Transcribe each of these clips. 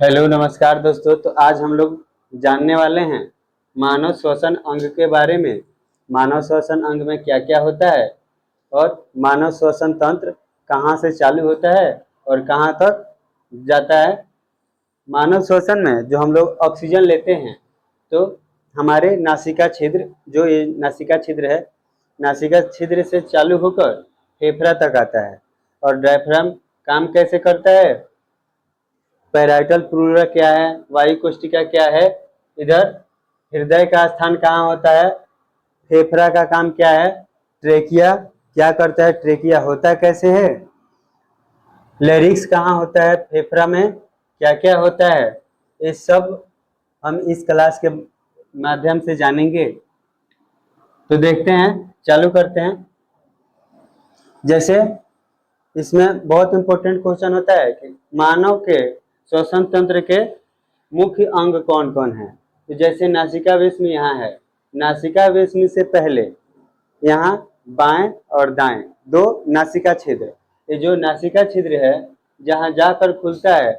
Hello नमस्कार दोस्तों। तो आज हम लोग जानने वाले हैं मानव श्वसन अंग के बारे में। मानव श्वसन अंग में क्या क्या होता है और मानव श्वसन तंत्र कहाँ से चालू होता है और कहाँ तक जाता है। मानव श्वसन में जो हम लोग ऑक्सीजन लेते हैं तो हमारे नासिका छिद्र, जो ये नासिका छिद्र है, नासिका छिद्र से चालू होकर फेफड़ा तक आता है। और डायफ्राम काम कैसे करता है, पैराइटल प्लूरा क्या है, वायु कोष्ठिका क्या है, इधर हृदय का स्थान कहाँ होता है, फेफड़ा का काम क्या है, ट्रेकिया क्या करता है, ट्रेकिया होता कैसे है, लेरिक्स कहाँ होता है, फेफड़ा में क्या क्या होता है, ये सब हम इस क्लास के माध्यम से जानेंगे। तो देखते हैं, चालू करते हैं। जैसे इसमें बहुत इंपॉर्टेंट क्वेश्चन होता है कि मानव के श्वसन तंत्र के मुख्य अंग कौन कौन है। तो जैसे नासिका वेश्म यहाँ है, नासिका वेश्म से पहले यहाँ बाएं और दाएं दो नासिका छिद्र, ये जो नासिका छिद्र है जहाँ जाकर खुलता है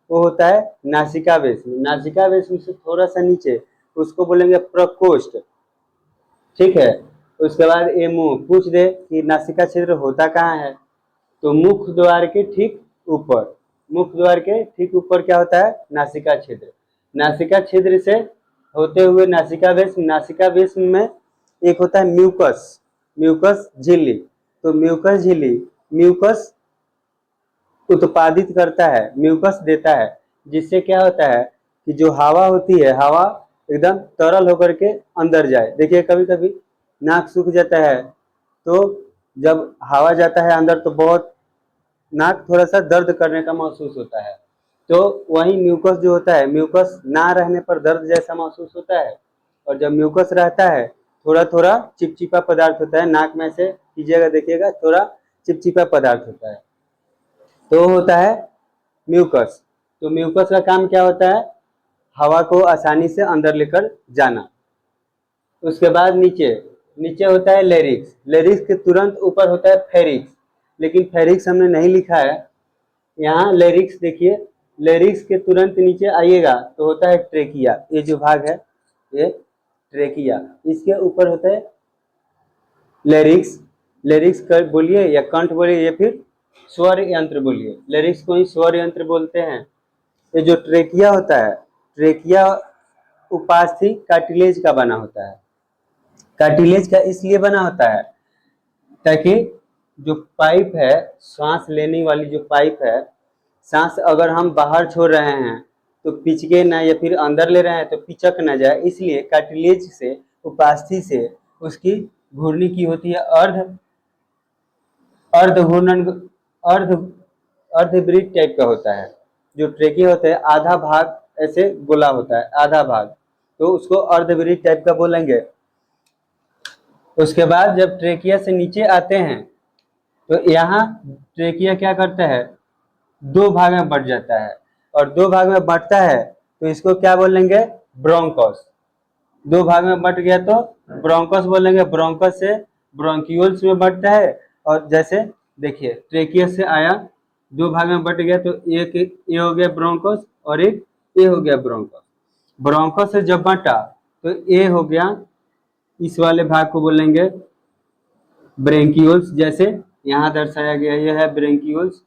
वो होता है नासिका वेश्म। नासिका वेश्म से थोड़ा सा नीचे उसको बोलेंगे प्रकोष्ठ, ठीक है। उसके बाद ये मुंह, पूछ दे कि नासिका छिद्र होता कहाँ है, तो मुख द्वार के ठीक ऊपर, मुख द्वार के ठीक ऊपर क्या होता है, नासिका छिद्र। नासिका छिद्र से होते हुए नासिका वेश्म, नासिका वेश्म में एक होता है म्यूकस, म्यूकस झिल्ली। तो म्यूकस झिल्ली म्यूकस उत्पादित करता है, म्यूकस देता है, जिससे क्या होता है कि जो हवा होती है, हवा एकदम तरल होकर के अंदर जाए। देखिए कभी कभी नाक सूख जाता है तो जब हवा जाता है अंदर तो बहुत नाक थोड़ा सा दर्द करने का महसूस होता है। तो वही म्यूकस जो होता है, म्यूकस ना रहने पर दर्द जैसा महसूस होता है, और जब म्यूकस रहता है थोड़ा थोड़ा चिपचिपा पदार्थ होता है, नाक में से कीजिएगा देखिएगा थोड़ा चिपचिपा पदार्थ होता है, तो होता है म्यूकस। तो म्यूकस का काम क्या होता है, हवा को आसानी से अंदर लेकर जाना। उसके बाद नीचे नीचे होता है लेरिक्स, लेरिक्स के तुरंत ऊपर होता है फेरिक्स, लेकिन फेरिक्स हमने नहीं लिखा है यहाँ। लेरिक्स देखिए, लेरिक्स के तुरंत नीचे आइएगा तो होता है ट्रेकिया, ये जो भाग है ये ट्रेकिया, इसके ऊपर होता है लेरिक्स। लेरिक्स कर बोलिए या कंठ बोलिए या फिर स्वर यंत्र बोलिए, लेरिक्स को ही स्वर यंत्र बोलते हैं। ये जो ट्रेकिया होता है, ट्रेकिया उपास्थि कार्टिलेज का बना होता है। कार्टिलेज का इसलिए बना होता है ताकि जो पाइप है, सांस लेने वाली जो पाइप है, सांस अगर हम बाहर छोड़ रहे हैं तो पिचके ना, या फिर अंदर ले रहे हैं तो पिचक ना जाए, इसलिए कार्टिलेज से, उपास्थि से उसकी घूर्णी की होती है अर्ध अर्ध घूर्णन, अर्ध अर्धवृत्त टाइप का होता है। जो ट्रेकिया होता है आधा भाग ऐसे गोला होता है, आधा भाग, तो उसको अर्धवृत्त टाइप का बोलेंगे। उसके बाद जब ट्रेकिया से नीचे आते हैं तो यहाँ ट्रेकिया क्या करता है, दो भाग में बंट जाता है, और दो भाग में बंटता है तो इसको क्या बोलेंगे, ब्रोंकोस। दो भाग में बंट गया तो ब्रोंकोस बोलेंगे। ब्रोंकोस से ब्रोंक्यूल्स में बंटता है, और जैसे देखिए ट्रेकिया से आया, दो भाग में बंट गया तो एक ये हो गया ब्रोंकोस और एक ये हो गया ब्रोंकोस। ब्रोंकोस से जब बंटा तो ये हो गया, इस वाले भाग को बोलेंगे ब्रेंक्यूल्स, जैसे यहाँ दर्शाया गया यह है ब्रेंक्यूल्स,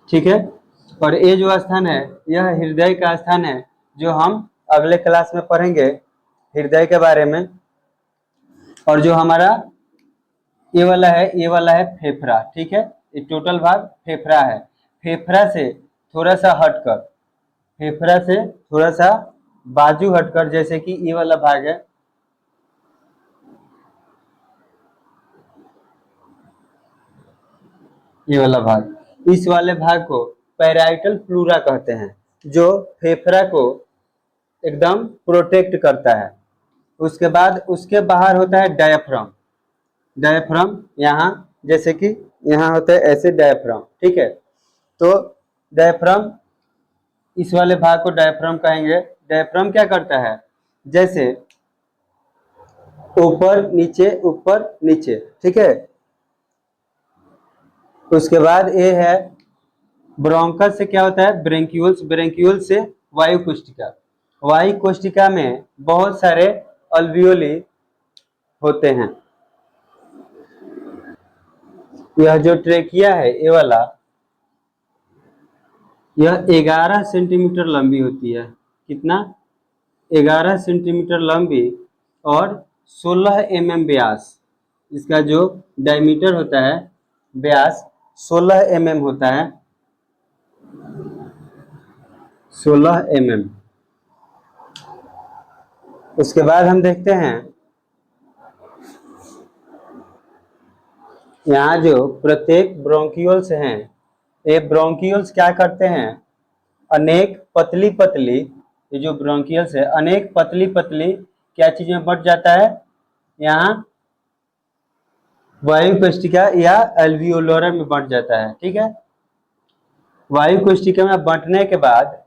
ठीक है। और ये जो स्थान है यह हृदय का स्थान है, जो हम अगले क्लास में पढ़ेंगे हृदय के बारे में। और जो हमारा ये वाला है फेफड़ा, ठीक है। ये टोटल भाग फेफड़ा है। फेफड़ा से थोड़ा सा हटकर, फेफड़ा से थोड़ा सा बाजू हटकर, जैसे कि ये वाला भाग है, ये वाला भाग, इस वाले भाग को पैराइटल प्लूरा कहते हैं, जो फेफड़ा को एकदम प्रोटेक्ट करता है। उसके बाद उसके बाहर होता है डायफ्राम। डायफ्राम यहाँ, जैसे कि यहाँ होता है ऐसे डायफ्राम, ठीक है। तो डायफ्राम, इस वाले भाग को डायफ्राम कहेंगे। डायफ्राम क्या करता है, जैसे ऊपर नीचे, ठीक है। उसके बाद ये है ब्रोंकस से क्या होता है? ब्रेंक्यूल्स। ब्रेंक्यूल से वायु कोशिका। वायु कोशिका में बहुत सारे अल्वियोली होते हैं। यह जो ट्रेकिया है ये वाला, यह 11 सेंटीमीटर लंबी होती है। कितना? 11 सेंटीमीटर लंबी और 16 व्यास। इसका जो डायमीटर होता है, व्यास 16 होता है। 16 उसके बाद हम देखते हैं यहाँ जो प्रत्येक ब्रोंकियोल्स हैं, ये ब्रोंकियोल्स क्या करते हैं? अनेक पतली पतली, ये जो ब्रोंकियल्स है अनेक पतली पतली क्या चीज में बंट जाता है? यहाँ वायु कोशिका या एल्वियोलर में बंट जाता है। ठीक है, वायु कोशिका में बंटने के बाद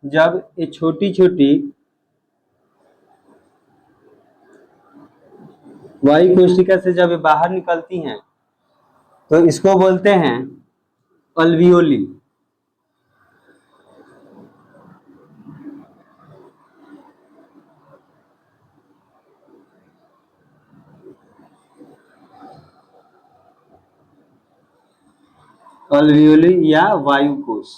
जब ये छोटी छोटी वायु कोशिका से जब ये बाहर निकलती हैं तो इसको बोलते हैं अल्वियोली। अल्वियोली या वायु कोश।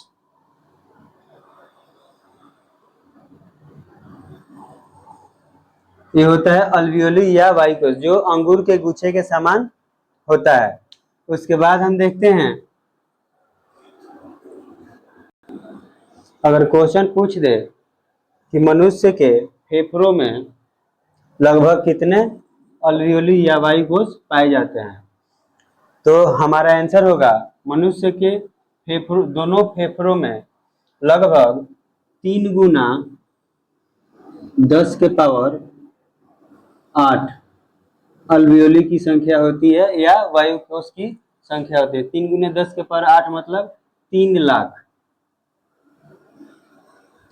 ये होता है अल्वियोली या वायु कोश, जो अंगूर के गुच्छे के समान होता है। उसके बाद हम देखते हैं, अगर क्वेश्चन पूछ दे कि मनुष्य के फेफड़ों में लगभग कितने अल्वियोली या वायु कोश पाए जाते हैं, तो हमारा आंसर होगा मनुष्य के फेफड़ों, दोनों फेफड़ों में लगभग 3 गुना 10 के पावर 8 अल्वियोली की संख्या होती है या वायु कोश की संख्या होती है। 3 गुने 10 के पावर 8 मतलब 3 लाख।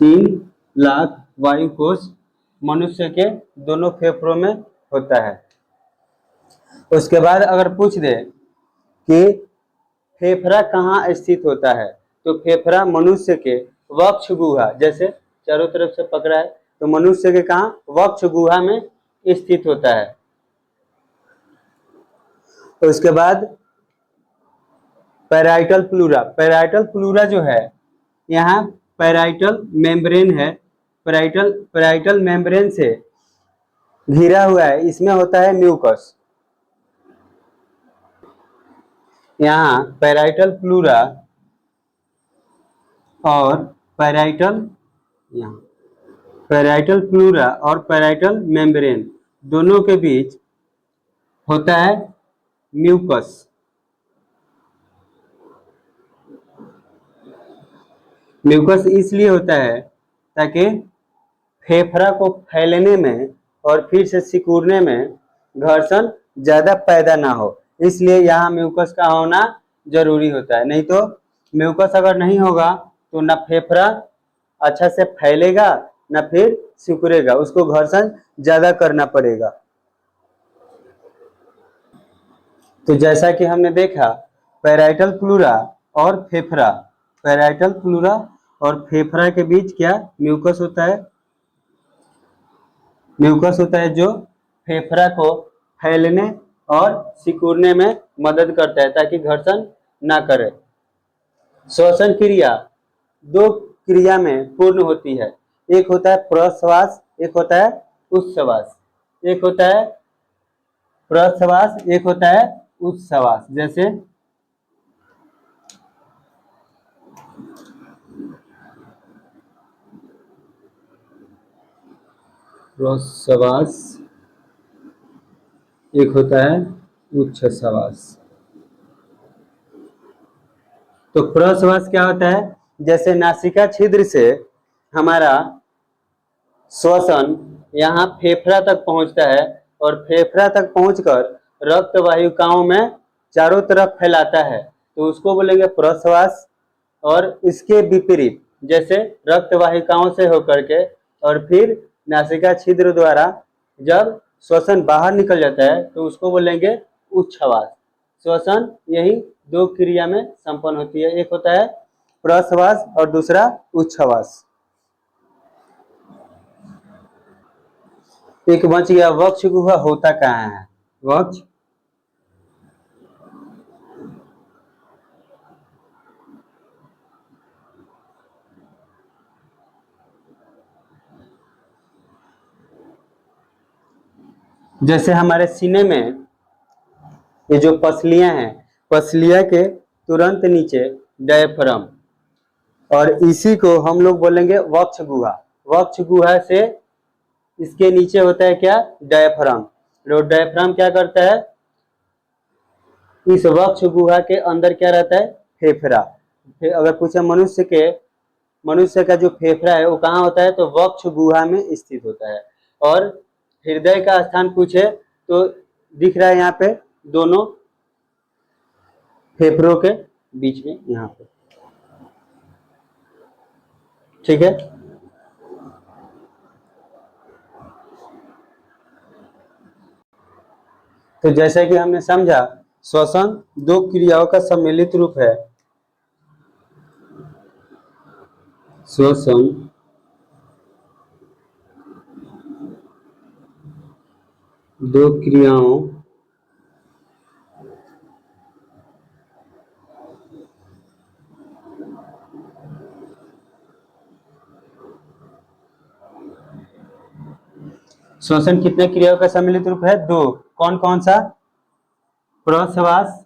3 लाख वायु कोश मनुष्य के दोनों फेफड़ों में होता है। उसके बाद अगर पूछ दे कि फेफड़ा कहाँ स्थित होता है, तो फेफड़ा मनुष्य के वक्ष गुहा, जैसे चारों तरफ से पकड़ा है तो मनुष्य के कहाँ? वक्ष गुहा में स्थित होता है। उसके बाद पैराइटल प्लूरा। पैराइटल प्लूरा जो है, यहाँ पैराइटल मेम्ब्रेन है, पैराइटल मेम्ब्रेन से घिरा हुआ है, इसमें होता है म्यूकस। यहाँ पैराइटल प्लूरा और पैराइटल प्लूरा और पैराइटल मेम्ब्रेन दोनों के बीच होता है म्यूकस। म्यूकस इसलिए होता है ताकि फेफड़ा को फैलने में और फिर से सिकुड़ने में घर्षण ज्यादा पैदा ना हो, इसलिए यहाँ म्यूकस का होना जरूरी होता है। नहीं तो म्यूकस अगर नहीं होगा तो ना फेफड़ा अच्छा से फैलेगा ना फिर सिकुड़ेगा, उसको घर्षण ज्यादा करना पड़ेगा। तो जैसा कि हमने देखा पैराइटल प्लूरा और फेफड़ा, पैराइटल प्लूरा और फेफड़ा के बीच क्या म्यूकस होता है? म्यूकस होता है जो फेफड़ा को फैलने और सिकुड़ने में मदद करता है ताकि घर्षण ना करे। श्वसन क्रिया 2 क्रिया में पूर्ण होती है, एक होता है प्रश्वास, एक होता है उच्छ्वास। एक होता है प्रश्वास, एक होता है उच्छ्वास। जैसे प्रश्वास, एक होता है उच्छ्वास। तो प्रश्वास क्या होता है? जैसे नासिका छिद्र से हमारा श्वसन यहाँ फेफड़ा तक पहुंचता है और फेफड़ा तक पहुंचकर रक्त वाहिकाओं में चारों तरफ फैलाता है, तो उसको बोलेंगे प्रश्वास। और इसके विपरीत, जैसे रक्त वाहिकाओं से होकर के और फिर नासिका छिद्र द्वारा जब श्वसन बाहर निकल जाता है तो उसको बोलेंगे उच्छ्वास। श्वसन यही 2 क्रिया में संपन्न होती है, एक होता है प्रश्वास और दूसरा उच्छ्वास। एक बच गया, वक्ष गुहा होता कहाँ है? वक्ष जैसे हमारे सीने में ये जो पसलियां हैं, पसलियां के तुरंत नीचे डायफ्राम, और इसी को हम लोग बोलेंगे वक्ष गुहा। वक्ष गुहा से इसके नीचे होता है क्या? डायफ्राम। और डायफ्राम क्या करता है? इस वक्ष गुहा के अंदर क्या रहता है? फेफड़ा। अगर पूछे मनुष्य का जो फेफड़ा है वो कहाँ होता है, तो वक्ष गुहा में स्थित होता है। और हृदय का स्थान पूछे तो दिख रहा है यहाँ पे, दोनों फेफड़ों के बीच में, यहाँ पे। ठीक है, तो जैसे कि हमने समझा, श्वसन दो क्रियाओं का सम्मिलित रूप है। श्वसन दो क्रियाओं श्वसन कितने क्रियाओं का सम्मिलित रूप है? दो। कौन कौन सा? प्रश्वास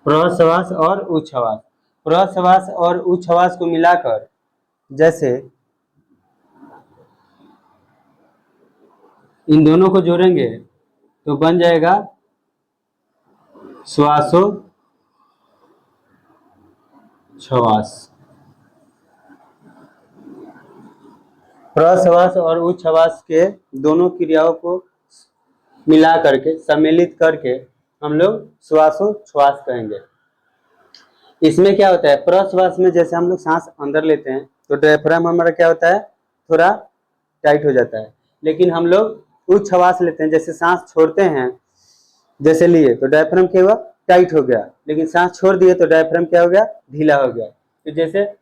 प्रश्वास और उच्छ्वास। प्रश्वास और उच्छ्वास को मिलाकर जैसे इन दोनों को जोड़ेंगे तो बन जाएगा श्वासोच्छ्वास। प्रश्वास और उच्छ्वास के दोनों क्रियाओं को मिला करके, सम्मिलित करके हम लोग श्वासोच्छ्वास कहेंगे। इसमें क्या होता है? प्रश्वास में जैसे हम लोग सांस अंदर लेते हैं तो डायफ्राम हमारा क्या होता है? थोड़ा टाइट हो जाता है। लेकिन हम लोग उच्छ्वास लेते हैं, जैसे सांस छोड़ते हैं, जैसे लिए तो डायफ्राम क्या हुआ? टाइट हो गया। लेकिन सांस छोड़ दिए तो डायफ्राम क्या हो गया? ढीला हो गया। तो जैसे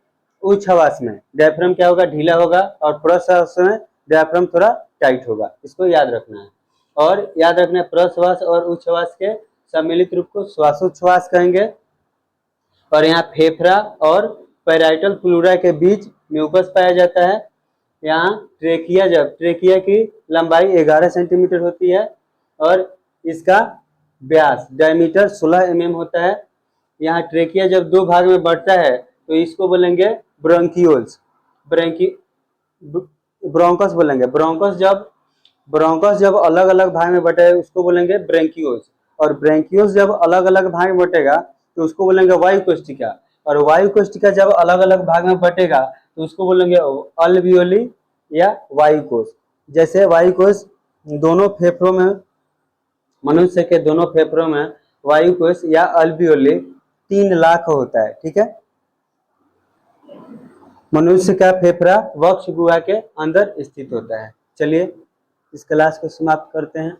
उच्छ्वास में डायफ्राम क्या होगा? ढीला होगा, और प्रश्वास में डायफ्राम थोड़ा टाइट होगा। इसको याद रखना है। और याद रखना है, प्रश्वास और उच्छ्वास के सम्मिलित रूप को श्वासोच्छ्वास कहेंगे। और यहाँ फेफड़ा और पैराइटल प्लूरा के बीच म्यूकस पाया जाता है। यहाँ ट्रेकिया की लंबाई 11 सेंटीमीटर होती है और इसका व्यास डायमीटर 16 mm होता है। यहाँ ट्रेकिया जब दो भाग में बढ़ता है तो इसको बोलेंगे ब्रोंकियोल्स। ब्रोंकस बोलेंगे। ब्रोंकस जब अलग अलग भाग में बटे उसको बोलेंगे ब्रेंकियोल्स। और ब्रेंकियोल्स जब अलग अलग भाग में बटेगा तो उसको बोलेंगे वायुकोष्ठिका। और वायुकोष्ठिका जब अलग अलग भाग में बटेगा तो उसको बोलेंगे अल्वियोली या वायुकोश। जैसे वायुकोश दोनों फेफड़ों में, मनुष्य के दोनों फेफड़ों में वायुकोश या अल्वियोली 3 लाख होता है। ठीक है, मनुष्य का फेफड़ा वक्ष गुहा के अंदर स्थित होता है। चलिए इस क्लास को समाप्त करते हैं।